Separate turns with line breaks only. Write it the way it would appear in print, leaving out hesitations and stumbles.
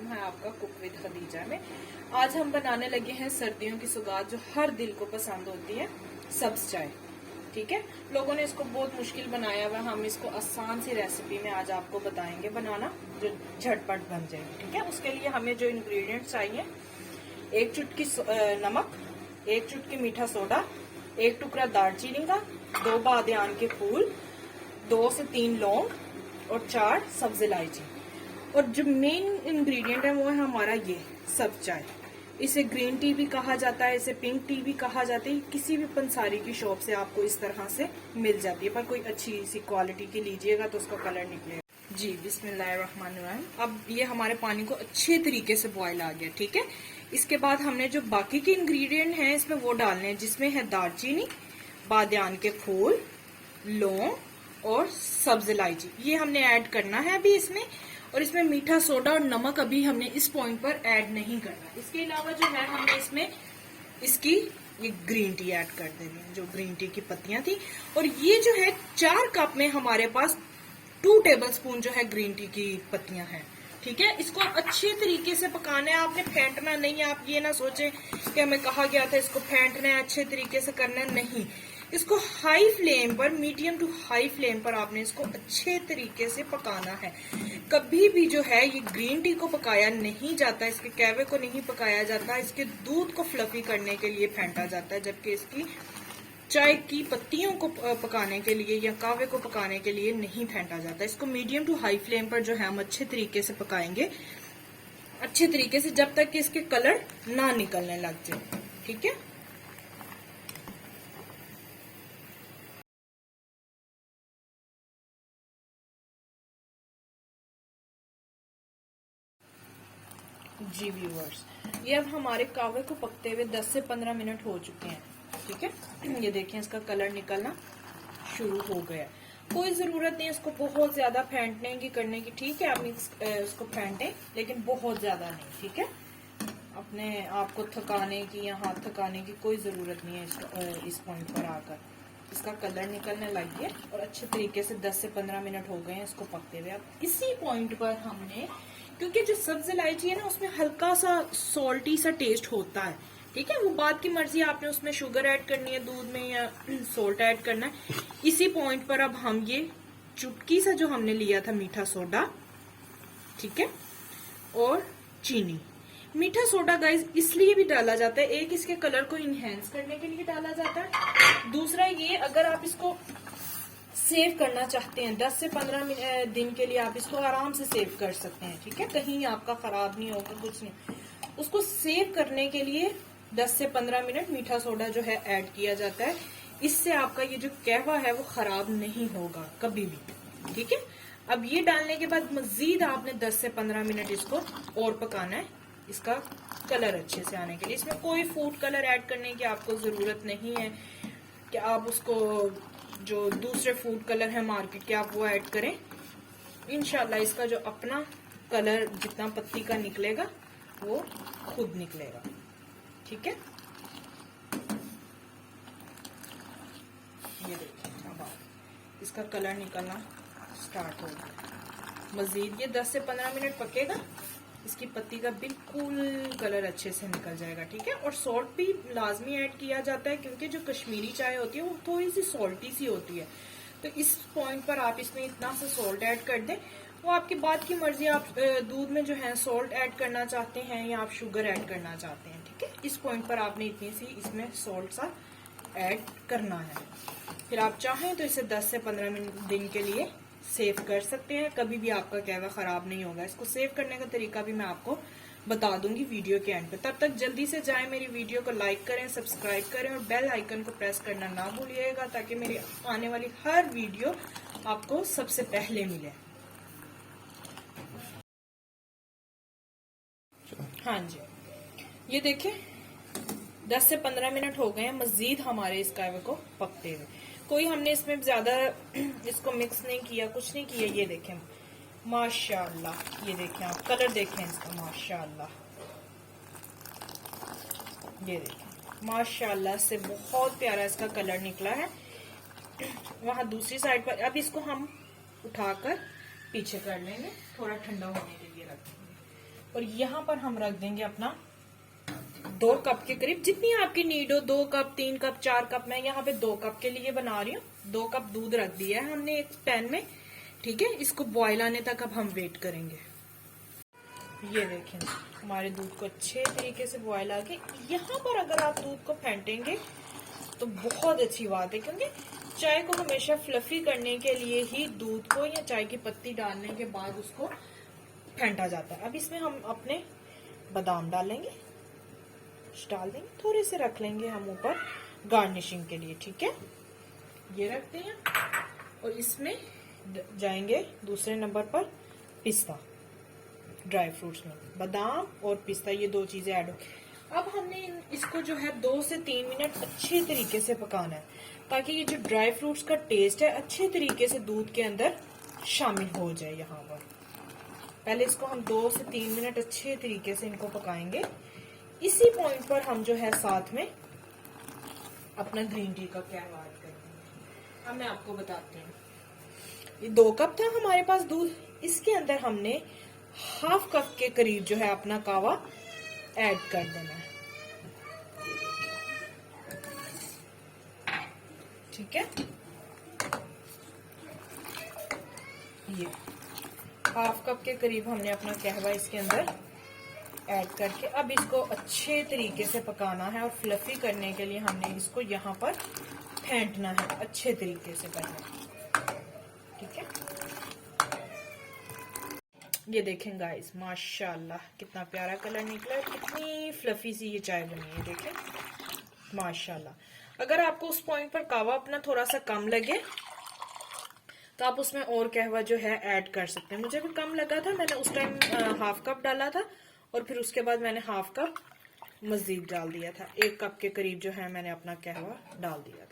है आपका cook with Khadija में। आज हम बनाने लगे हैं सर्दियों की सौगात जो हर दिल को पसंद होती है, सब्ज चाय। ठीक है, लोगों ने इसको बहुत मुश्किल बनाया हुआ, हम इसको आसान सी रेसिपी में आज आपको बताएंगे बनाना, जो झटपट बन जाएगी। ठीक है, उसके लिए हमें जो इंग्रेडिएंट्स चाहिए, 1 चुटकी नमक, 1 चुटकी मीठा सोडा, 1 टुकड़ा दालचीनी का, 2 बादियान के फूल, 2 से 3 लौंग और 4 सब्ज इलायची। और जो मेन इंग्रेडिएंट है वो है हमारा ये सब्ज चाय। इसे ग्रीन टी भी कहा जाता है, इसे पिंक टी भी कहा जाता है। किसी भी पंसारी की शॉप से आपको इस तरह से मिल जाती है, पर कोई अच्छी सी क्वालिटी की लीजिएगा तो उसका कलर निकलेगा। जी बिस्मिल्लाहिर्रहमानिर्रहीम। अब ये हमारे पानी को अच्छे तरीके से बॉयल आ गया। ठीक है, इसके बाद हमने जो बाकी के इंग्रेडिएंट हैं इसमें वो डालने हैं, जिसमें है दालचीनी, बादियान के फूल, लौंग और सब्ज इलायची। ये हमने ऐड करना है अभी इसमें। और इसमें मीठा सोडा और नमक अभी हमने इस पॉइंट पर ऐड नहीं करना। इसके अलावा जो है हमने इसमें इसकी ये ग्रीन टी ऐड कर देनी है, जो ग्रीन टी की पत्तियां थी। और ये जो है 4 कप में हमारे पास 2 टेबलस्पून जो है ग्रीन टी की पत्तियां हैं। ठीक है, इसको अच्छे तरीके से पकाना है, आपने फेंटना नहीं है। आप ये ना सोचें कि हमें कहा गया था इसको फेंटना है, अच्छे तरीके से करना है, नहीं। इसको हाई फ्लेम पर, मीडियम टू हाई फ्लेम पर आपने इसको अच्छे तरीके से पकाना है। कभी भी जो है ये ग्रीन टी को पकाया नहीं जाता, इसके कहवे को नहीं पकाया जाता, इसके दूध को फ्लफी करने के लिए फेंटा जाता है, जबकि इसकी चाय की पत्तियों को पकाने के लिए या कावे को पकाने के लिए नहीं फेंटा जाता। इसको मीडियम टू हाई फ्लेम पर जो है हम अच्छे तरीके से पकाएंगे, अच्छे तरीके से, जब तक कि इसके कलर ना निकलने लग जाए। ठीक है, जी व्यूअर्स, ये अब हमारे कावे को पकते हुए 10 से 15 मिनट हो चुके हैं। ठीक है, ये देखें इसका कलर निकलना शुरू हो गया। कोई जरूरत नहीं इसको बहुत ज्यादा फेंटने की, करने की। ठीक है, आप इसको फेंटें, लेकिन बहुत ज्यादा नहीं। ठीक है, अपने आप को थकाने की या हाथ थकाने की कोई जरूरत नहीं है। इस पॉइंट पर आकर इसका कलर निकलने लग गया और अच्छे तरीके से 10 से 15 मिनट हो गए हैं इसको पकते हुए। अब इसी पॉइंट पर हमने, क्योंकि जो सब्ज इलायची है ना उसमें हल्का सा सॉल्टी सा टेस्ट होता है। ठीक है, वो बात की मर्जी, आपने उसमें शुगर ऐड करनी है दूध में या सॉल्ट ऐड करना है। इसी पॉइंट पर अब हम ये चुटकी सा जो हमने लिया था मीठा सोडा, ठीक है, और चीनी। मीठा सोडा गाइस इसलिए भी डाला जाता है, एक इसके कलर को इनहेंस करने के लिए डाला जाता है, दूसरा ये अगर आप इसको सेव करना चाहते हैं 10 से 15 दिन के लिए आप इसको आराम से सेव कर सकते हैं। ठीक है, कहीं आपका खराब नहीं होगा, कुछ नहीं। उसको सेव करने के लिए 10 से 15 मिनट मीठा सोडा जो है ऐड किया जाता है। इससे आपका ये जो कहवा है वो खराब नहीं होगा कभी भी। ठीक है, अब ये डालने के बाद मजीद आपने 10 से 15 मिनट इसको और पकाना है, इसका कलर अच्छे से आने के लिए। इसमें कोई फूड कलर ऐड करने की आपको जरूरत नहीं है कि आप उसको, जो दूसरे फूड कलर है मार्केट के, आप वो ऐड करें। इंशाल्लाह इसका जो अपना कलर जितना पत्ती का निकलेगा वो खुद निकलेगा। ठीक है, ये देखिए अब इसका कलर निकलना स्टार्ट हो गया। मजीद ये 10 से 15 मिनट पकेगा, इसकी पत्ती का बिल्कुल कलर अच्छे से निकल जाएगा। ठीक है, और सॉल्ट भी लाजमी ऐड किया जाता है, क्योंकि जो कश्मीरी चाय होती है वो थोड़ी सी सॉल्टी सी होती है। तो इस पॉइंट पर आप इसमें इतना सा सॉल्ट ऐड कर दें, वो आपकी बात की मर्जी, आप दूध में जो है सॉल्ट ऐड करना चाहते हैं या आप शुगर ऐड करना चाहते हैं। ठीक है, इस पॉइंट पर आपने इतनी सी इसमें सॉल्ट सा ऐड करना है। फिर आप चाहें तो इसे 10 से 15 दिन के लिए सेव कर सकते हैं, कभी भी आपका कहवा खराब नहीं होगा। इसको सेव करने का तरीका भी मैं आपको बता दूंगी वीडियो के एंड पे। तब तक जल्दी से जाएं, मेरी वीडियो को लाइक करें, सब्सक्राइब करें और बेल आइकन को प्रेस करना ना भूलिएगा, ताकि मेरी आने वाली हर वीडियो आपको सबसे पहले मिले। हाँ जी, ये देखें 10 से 15 मिनट हो गए हैं मजीद हमारे इस कहवे को पकते हुए। कोई हमने इसमें ज्यादा इसको मिक्स नहीं किया, कुछ नहीं किया। ये देखें माशाल्लाह, ये देखें आप कलर देखें इसका माशाल्लाह, ये देखें माशाल्लाह से बहुत प्यारा इसका कलर निकला है। वहां दूसरी साइड पर अब इसको हम उठाकर पीछे कर लेंगे, थोड़ा ठंडा होने के लिए रखेंगे। और यहाँ पर हम रख देंगे अपना 2 कप के करीब, जितनी आपकी नीड हो, 2 कप 3 कप 4 कप, मैं यहाँ पे 2 कप के लिए बना रही हूँ। 2 कप दूध रख दिया है हमने एक पैन में, ठीक है। इसको बॉयल आने तक अब हम वेट करेंगे। ये देखें हमारे दूध को अच्छे तरीके से बॉयल आ गए। यहाँ पर अगर आप दूध को फेंटेंगे तो बहुत अच्छी बात है, क्योंकि चाय को हमेशा फ्लफी करने के लिए ही दूध को या चाय की पत्ती डालने के बाद उसको फेंटा जाता है। अब इसमें हम अपने बादाम डालेंगे, डाल देंगे, थोड़े से रख लेंगे हम ऊपर गार्निशिंग के लिए, ठीक है। ये रखते हैं और इसमें जाएंगे दूसरे नंबर पर पिस्ता, ड्राई फ्रूट्स में बादाम और पिस्ता, ये 2 चीजें ऐड हो। अब हमने इसको जो है 2 से 3 मिनट अच्छे तरीके से पकाना है, ताकि ये जो ड्राई फ्रूट्स का टेस्ट है अच्छे तरीके से दूध के अंदर शामिल हो जाए। यहाँ पर पहले इसको हम 2 से 3 मिनट अच्छे तरीके से इनको पकाएंगे। इसी पॉइंट पर हम जो है साथ में अपना ग्रीन टी का कहवा ऐड करेंगे। अब मैं आपको बताती हूँ, ये 2 कप था हमारे पास दूध, इसके अंदर हमने ½ कप के करीब जो है अपना कावा ऐड कर देना है, ठीक है। ये ½ कप के करीब हमने अपना कहवा इसके अंदर ऐड करके अब इसको अच्छे तरीके से पकाना है, और फ्लफी करने के लिए हमने इसको यहाँ पर फेंटना है अच्छे तरीके से पहले, ठीक है। ये देखें गाइस, माशाल्लाह कितना प्यारा कलर निकला है, कितनी फ्लफी सी ये चाय बनी है, देखें माशाल्लाह। अगर आपको उस पॉइंट पर कावा अपना थोड़ा सा कम लगे तो आप उसमें और कहवा जो है ऐड कर सकते हैं। मुझे भी कम लगा था, मैंने उस टाइम ½ कप डाला था, और फिर उसके बाद मैंने ½ कप मजीद डाल दिया था। 1 कप के करीब जो है मैंने अपना कहवा डाल दिया।